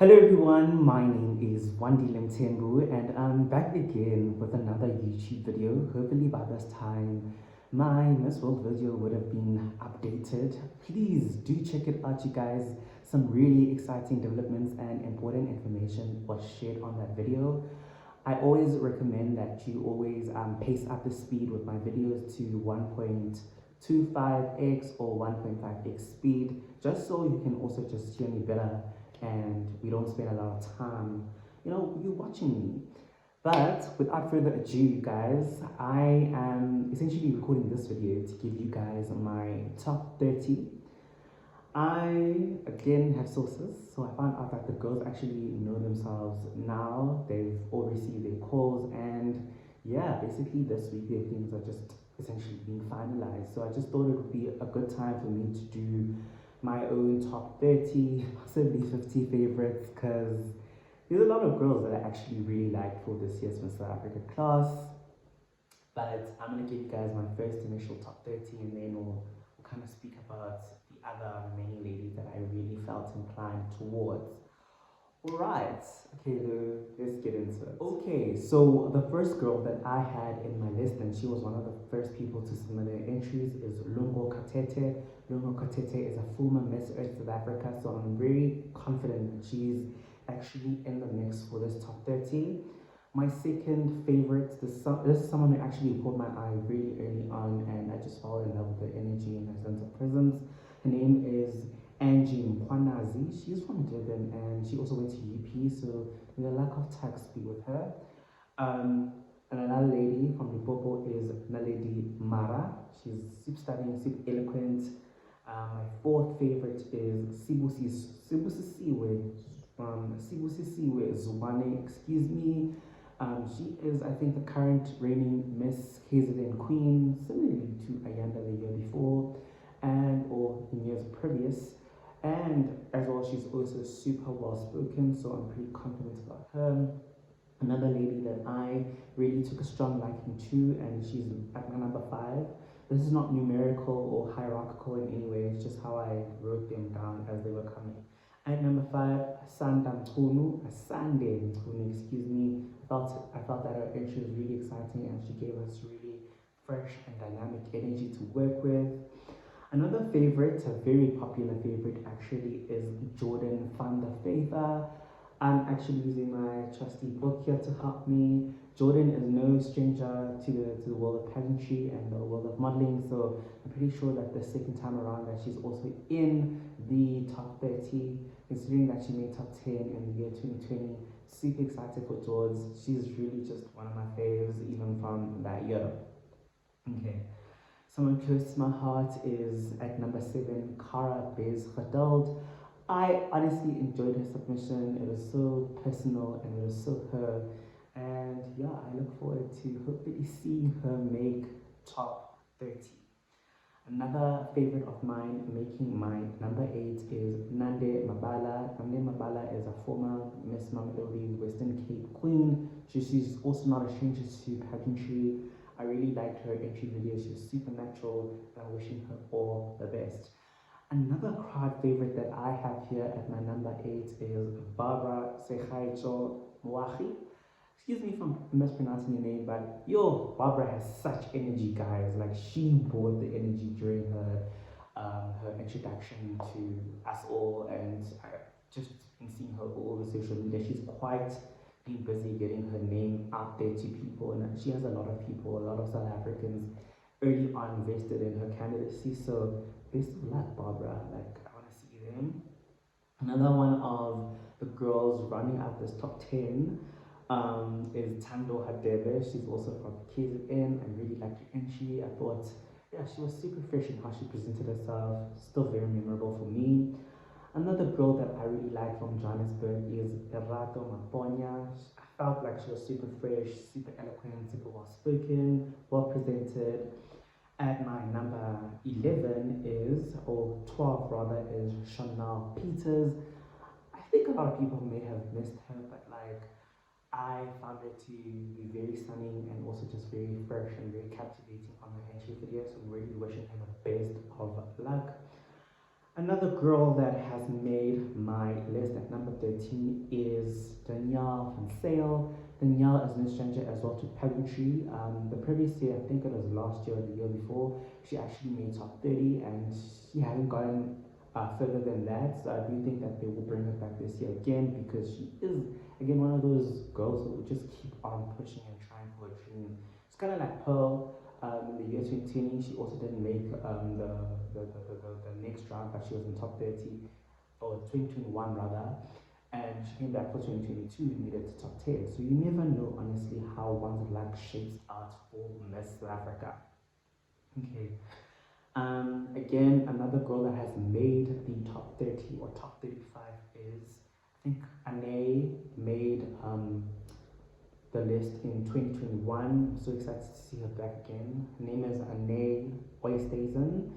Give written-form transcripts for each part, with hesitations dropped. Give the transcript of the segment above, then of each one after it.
Hello everyone, my name is Wandile Mthembu and I'm back again with another YouTube video. Hopefully by this time my Miss World video would have been updated. Please do check it out, you guys. Some really exciting developments and important information was shared on that video. I always recommend that you always pace up the speed with my videos to 1.25x or 1.5x speed, just so you can also just hear me better and we don't spend a lot of time, you watching me. But without further ado, you guys, I am essentially recording this video to give you guys my top 30. I again have sources, so I found out that the girls actually know themselves now. They've all received their calls, and yeah, basically this week their things are just essentially being finalized. So I just thought it would be a good time for me to do my own top 30, possibly 50 favorites, because there's a lot of girls that I actually really like for this year's Miss South Africa class. But I'm going to give you guys my first initial top 30, and then we'll kind of speak about the other remaining ladies that I really felt inclined towards. Alright, okay, let's get into it. Okay, so the first girl that I had in my list, and she was one of the first people to submit their entries, is Lungo Katete. Lungo Katete is a former Miss Earth South Africa, so I'm very confident that she's actually in the mix for this top 30. My second favorite, this is someone who actually caught my eye really early on, and I just fell in love with her energy and her sense of presence. Her name is Angie Mkhwanazi. She's from Durban and she also went to UP, so with a lack of tax be with her. And another lady from Limpopo is Naledi Mara. She's super studying, super eloquent. My fourth favorite is Sibusisiwe Zwane, excuse me. She is, I think, the current reigning Miss KZN Queen, similarly to Ayanda the year before, or in years previous. And as well, she's also super well spoken, so I'm pretty confident about her. Another lady that I really took a strong liking to, and she's at my number 5. This is not numerical or hierarchical in any way, it's just how I wrote them down as they were coming. At number 5, Asande Mchunu, excuse me. I felt that her entry was really exciting and she gave us really fresh and dynamic energy to work with. Another favorite, a very popular favorite actually, is Jordan van Vyver. I'm actually using my trusty book here to help me. Jordan is no stranger to the world of pageantry and the world of modeling, so I'm pretty sure that the second time around that she's also in the top 30, considering that she made top 10 in the year 2020. Super excited for George. She's really just one of my faves, even from that year. Okay. Someone close to my heart is at number 7, Cara Bez Geduld. I honestly enjoyed her submission. It was so personal and it was so her. And yeah, I look forward to hopefully seeing her make top 30. Another favorite of mine making my number 8 is Nande Mabale. Nande Mabale is a former Miss Mamelodi Western Cape Queen. She's also not a stranger to pageantry. I really liked her entry video. She was supernatural, and I'm wishing her all the best. Another crowd favorite that I have here at my number 8 is Barbara Segaetsho Moagi. Excuse me if I'm mispronouncing your name, but yo, Barbara has such energy, guys. Like, she brought the energy during her introduction to us all, and I just been seeing her all over social media. She's quite been busy getting her name out there to people, and she has a lot of people, a lot of South Africans early on invested in her candidacy. So best of luck, Barbara. Like, I want to see them. Another one of the girls running out this top 10 is Thando Hadebe. She's also from KZN. I really liked her entry. I thought, yeah, she was super fresh in how she presented herself. Still very memorable for me. Another girl that I really like from Johannesburg is Lerato Maponya. I felt like she was super fresh, super eloquent, super well spoken, well presented. At my number 11 is, or 12 rather, is Shonelle Peters. I think a lot of people may have missed her, but like, I found her to be very stunning and also just very fresh and very captivating on her entry video. So I'm really wishing her the best of luck. Another girl that has made my list at number 13 is Danielle van Zyl. Danielle is no stranger as well to pageantry. The previous year, I think it was last year or the year before, she actually made top 30 and she hadn't gotten further than that. So I do think that they will bring her back this year again because she is, again, one of those girls who will just keep on pushing and trying for a dream. It's kind of like Pearl. In the year 2020, she also didn't make the next round, but she was in top 30, or 2021 rather, and she came back for 2022 and made it to top 10. So you never know, honestly, how one's luck shapes out for Miss South Africa. Okay. Again, another girl that has made the top 30 or top 35 is, I think, Ané made the list in 2021. So excited to see her back again. Her name is Ané Oosthuysen.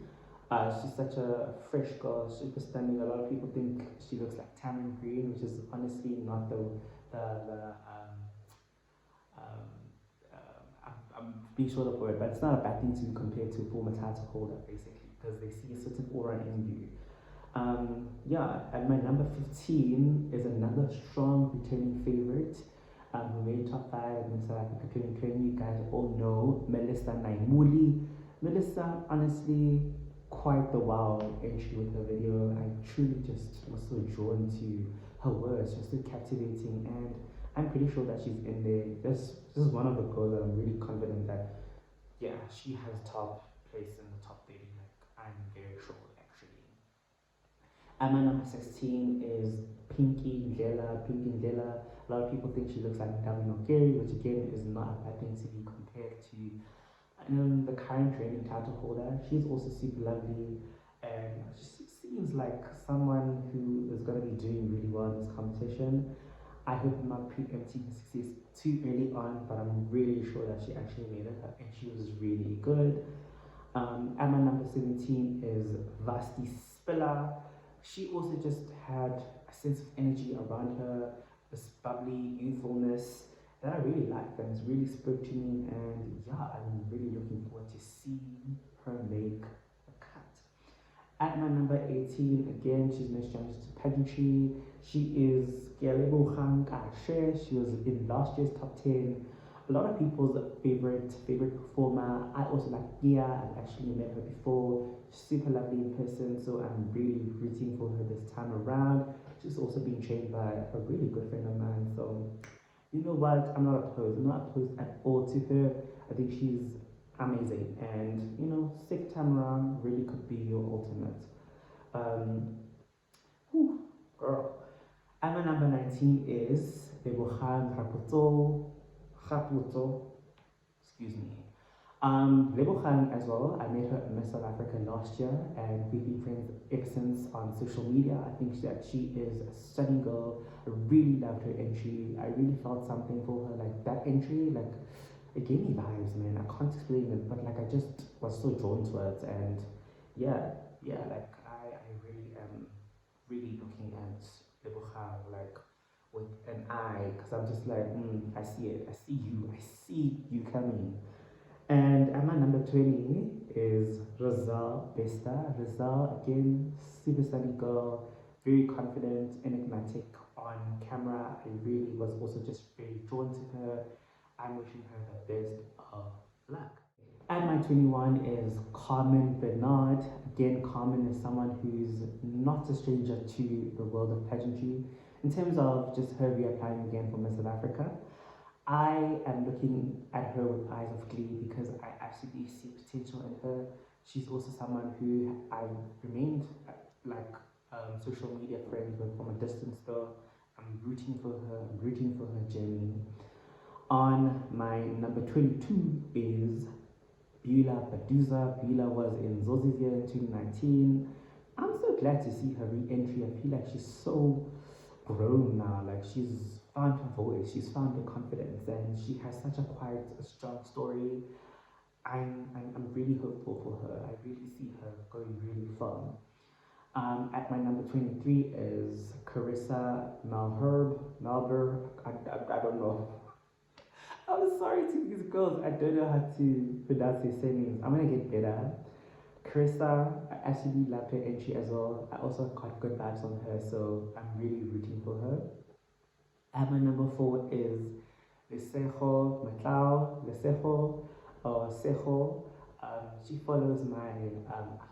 She's such a fresh girl, super stunning. A lot of people think she looks like Tamarind Green, which is honestly not I'm being short of word, but it's not a bad thing to be compared to a former title holder, basically, because they see a certain aura in you. Yeah, at my number 15 is another strong returning favorite. Who made top 5 in South Africa 2020. You guys all know Melissa Nayimuli. Melissa, honestly, quite the wow entry with her video. I truly just was so drawn to her words, just so captivating, and I'm pretty sure that she's in there. This is one of the girls that I'm really confident that, yeah, she has top place in the top 30. Like, I'm very sure, actually. And my number 16 is Ndlela. Ndlela. A lot of people think she looks like Gary, which again is not a bad thing to be compared to the current reigning title holder. She's also super lovely and she seems like someone who is going to be doing really well in this competition. I hope I'm not preempting her success too early on, but I'm really sure that she actually made it and she was really good. And my number 17 is Vasti Spiller. She also just had a sense of energy around her, this bubbly youthfulness that I really liked and it's really spoke to me, and yeah, I'm really looking forward to seeing her make the cut. At my number 18, again, she's no stranger to pageantry. She is Keaoleboga Nkashe. She was in last year's top 10. A lot of people's favorite performer. I also like Gia. I've actually met her before. She's super lovely in person, so I'm really rooting for her this time around. She's also being trained by a really good friend of mine, so you know what? I'm not opposed at all to her. I think she's amazing, and you know, second time around really could be your ultimate. Girl. And my number 19 is Lebohang Raputsoe. Excuse me. Lebohang as well. I met her at Miss South Africa last year, and we've been friends ever since on social media. I think that she is a stunning girl. I really loved her entry. I really felt something for her. Like that entry, like it gave me vibes, man. I can't explain it, but like I just was so drawn to it, and yeah, like I really am really looking at Lebohang like with an eye, because I'm just like, I see it, I see you coming. And at my number 20 is Rozelle Bester. Rozelle, again, super sunny girl, very confident, enigmatic on camera. I really was also just very drawn to her. I'm wishing her the best of luck. At my 21 is Carmen Barnard. Again, Carmen is someone who's not a stranger to the world of pageantry. In terms of just her reapplying again for Miss South Africa, I am looking at her with eyes of glee because I absolutely see potential in her. She's also someone who I remained like social media friends with from a distance though. I'm rooting for her, I'm rooting for her journey. On my number 22 is Beulah Baduza. Beulah was in Zozi's year in 2019. I'm so glad to see her re-entry. I feel like she's so grown now, like she's found her voice, she's found her confidence, and she has such a quiet, strong story. I'm really hopeful for her. I really see her going really far. At my number 23 is Carissa Malherbe. I don't know. I'm sorry to these girls. I don't know how to pronounce their surnames. I'm gonna get better. Carissa, I actually love her entry as well. I also got good vibes on her, so I'm really rooting for her. And my number 4 is Lesego Matlou, Lesego or Seho. She follows my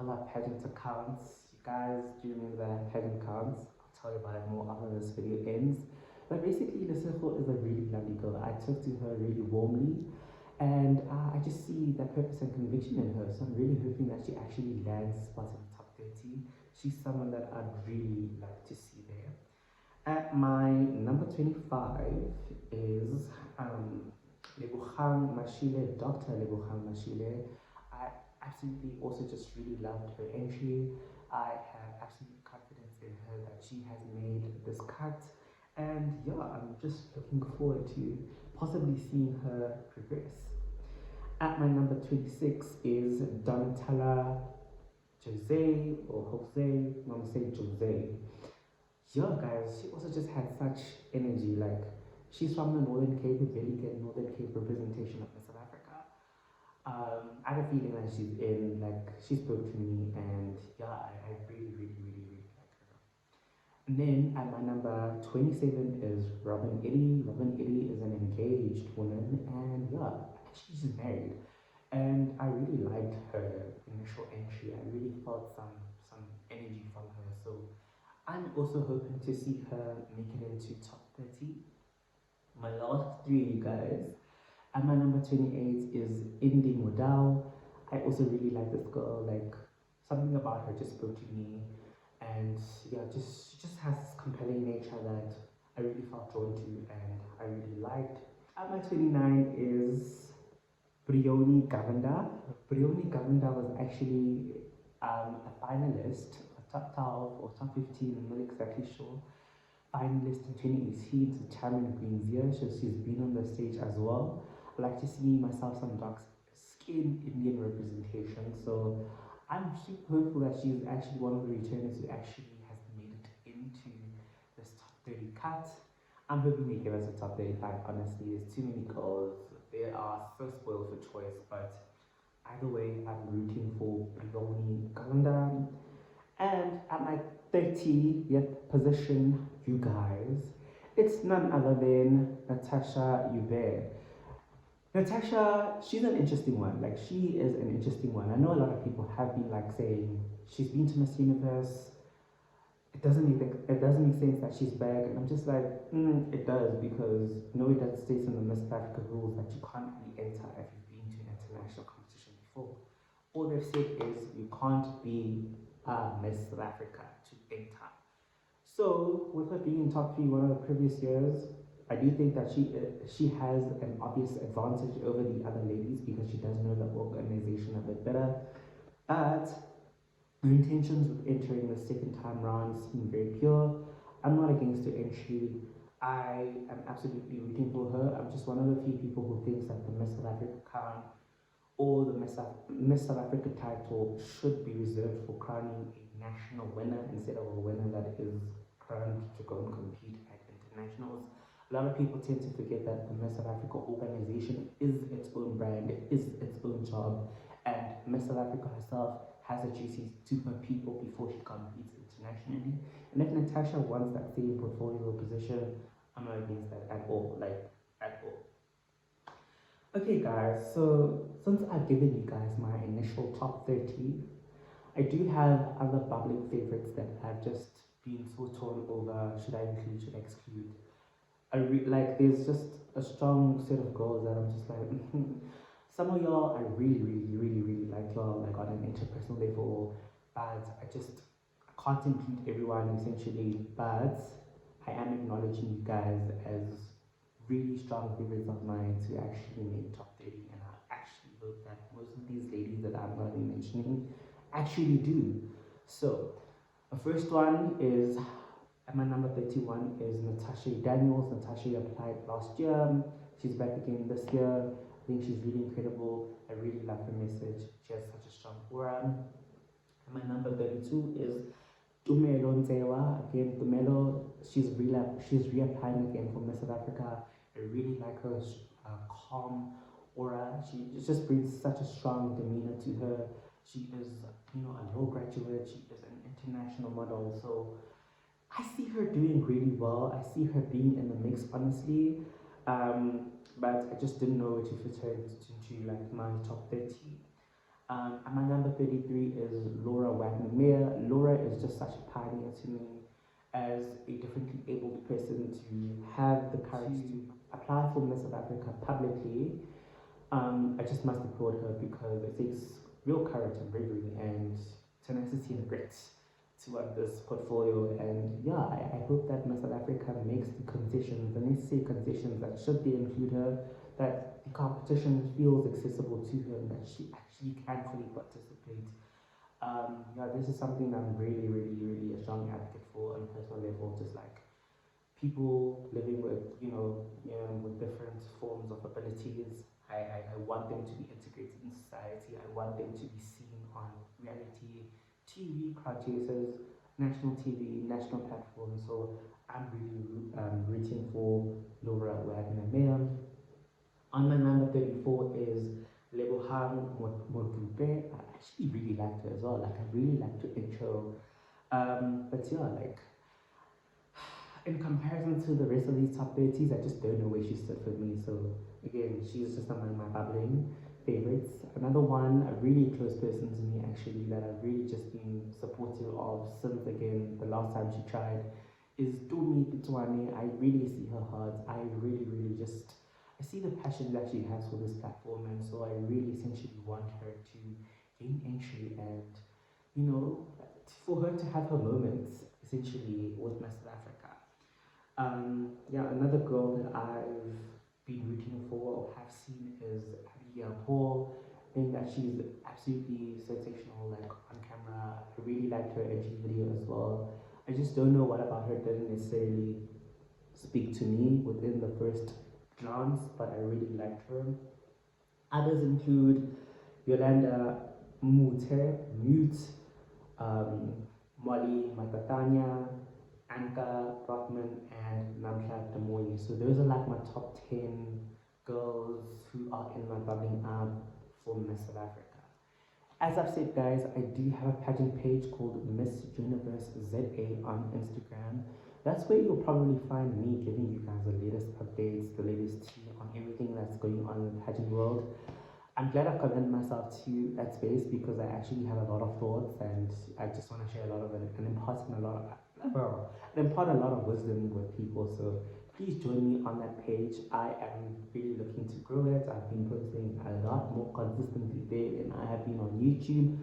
other pageant accounts. You guys, do you remember the pageant accounts? I'll tell you about it more after this video ends. But basically, Lesego is a really lovely girl. I talk to her really warmly, and I just see that purpose and conviction in her. So I'm really hoping that she actually lands spots in the top 30. She's someone that I'd really like to see there. At my number 25 is Lebogang Mashile, Dr. Lebogang Mashile. I absolutely also just really loved her entry. I have absolute confidence in her that she has made this cut. And yeah, I'm just looking forward to possibly seeing her progress. At my number 26 is Donnatella Jose, or Jose, I'm gonna say Jose. Yeah, guys, she also just had such energy. Like, she's from the Northern Cape, the very good Northern Cape representation of South Africa. I have a feeling that she's in, like, she spoke to me, and yeah, I really, really, really, really like her. And then at my number 27 is Robyn Eddie. Robyn Eddie is an engaged woman, and yeah, actually she's married. And I really liked her initial entry. I really felt some energy from her. So I'm also hoping to see her make it into top 30. My last 3, you guys. And my number 28 is Indie Modal. I also really like this girl. Like, something about her just spoke to me. And yeah, she just has this compelling nature that I really felt drawn to and I really liked. At my 29 is Bryoni Govender. Bryoni Govender was actually a finalist, a top 12 or top 15, I'm not exactly sure. Finalist in 2018 to Carmen Barnard, so she's been on the stage as well. I like to see myself some dark skin Indian representation, so I'm super hopeful that she's actually one of the returners who actually has made it into this top 30 cut. I'm hoping they give us a top 35, honestly. There's too many girls. They are so spoiled for choice, but either way, I'm rooting for Bryoni Govender. And at my 30th position, you guys, it's none other than Natasha Joubert. Natasha, she's an interesting one. Like, she is an interesting one. I know a lot of people have been like saying she's been to Miss Universe. It doesn't make sense that she's back, and I'm just like, it does, because it does states in the Miss Africa rules that you can't really enter if you've been to an international competition before. All they've said is you can't be Miss South Africa to enter. So with her being in top 3 one of the previous years, I do think that she has an obvious advantage over the other ladies because she does know the organization a bit better. But her intentions with entering the second time round seem very pure. I'm not against her entry. I am absolutely rooting for her. I'm just one of the few people who thinks that the Miss South Africa crown or the Miss South Africa title should be reserved for crowning a national winner instead of a winner that is crowned to go and compete at internationals. A lot of people tend to forget that the Miss South Africa organization is its own brand, is its own job, and Miss South Africa herself has a duty to her people before she competes internationally. And if Natasha wants that same portfolio position, I'm not against that at all, at all. Okay guys, so since I've given you guys my initial top 30, I do have other bubbling favorites that I've just been so torn over, should I include, should I exclude. There's just a strong set of girls that I'm just like, some of y'all I really, really, really, really like y'all, like on an interpersonal level, but I can't include everyone essentially, but I am acknowledging you guys as really strong favorites of mine to actually make top 30, and I actually hope that most of these ladies that I'm going to be mentioning actually do. So, the first one is, at my number 31 is Natasha Daniels. Natasha applied last year. She's back again this year. I think she's really incredible. I really love her message. She has such a strong aura. And my number 32 is Tumelo Nzewa. Again, Tumelo, she's reapplying again for Miss South Africa. I really like her calm aura. She just brings such a strong demeanor to her. She is, you know, a law graduate. She is an international model. So I see her doing really well. I see her being in the mix, honestly. But I just didn't know if it turned into like my top 30. And my number 33 is Laura Wagner. Laura is just such a pioneer to me as a differently abled person to have the courage to apply for Miss South Africa publicly. I just must applaud her because it takes real courage and bravery and tenacity and grit to have this portfolio. And yeah, I hope that Miss South Africa makes the concessions, the necessary concessions that should they include her, that the competition feels accessible to her and that she actually can fully participate. Yeah, this is something I'm really, really, really a strong advocate for on a personal level, just like people living with, with different forms of abilities. I want them to be integrated in society. I want them to be seen on reality TV, crowd chasers, national TV, national platforms. So I'm really rooting for Laura Wagner. On my number 34 is Lebohang Raputsoe. I actually really liked her as well. Like I really liked her intro. But yeah, like in comparison to the rest of these top 30s, I just don't know where she stood for me. So again, she's just among my bubbling favorites. Another one, a really close person to me actually, that I've really just been supportive of since again the last time she tried, is Naledi Mara. I really see her heart. I really just I see the passion that she has for this platform, and so I really essentially want her to gain entry and for her to have her moments essentially with Miss South Africa. Yeah, another girl that I've been rooting for or have seen is Abigail Paul. I think that she's absolutely sensational, like on camera. I really liked her entry video as well. I just don't know what about her didn't necessarily speak to me within the first glance, but I really liked her. Others include Yolanda Mute, Molly Matatanya, Anka Rothman, and Namhla Damoyi. So those are like my top 10 girls who are in my bubbling up for Miss South Africa. As I've said, guys, I do have a pageant page called Miss Universe ZA on Instagram. That's where you'll probably find me giving you guys the latest updates, the latest tea on everything that's going on in the pageant world. I'm glad I've committed myself to that space because I actually have a lot of thoughts and I just want to share a lot of it and impart a lot of wisdom with people. So please join me on that page. I am really looking to grow it. I've been posting a lot more consistently there than I have been on YouTube.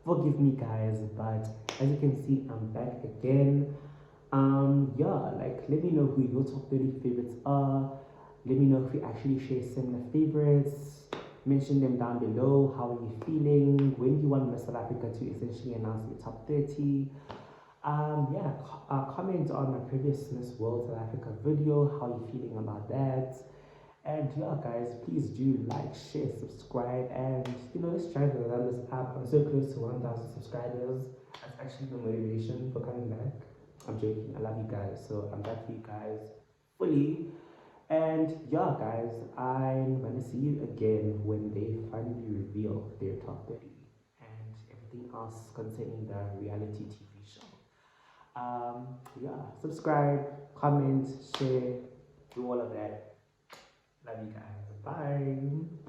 Forgive me, guys, but as you can see, I'm back again. Yeah, like let me know who your top 30 favorites are. Let me know if you actually share similar favorites. Mention them down below. How are you feeling? When do you want Miss South Africa to essentially announce your top 30? Comment on my previous Miss World South Africa video. How are you feeling about that? And yeah, guys, please do like, share, subscribe, and let's try to run this up. I'm so close to 1,000 subscribers. That's actually the motivation for coming back. I'm joking. I love you guys. So I'm back for you guys fully. And yeah, guys, I'm gonna see you again when they finally reveal their top 30 and everything else concerning the reality TV show. Subscribe, comment, share, do all of that. Love you guys. Bye.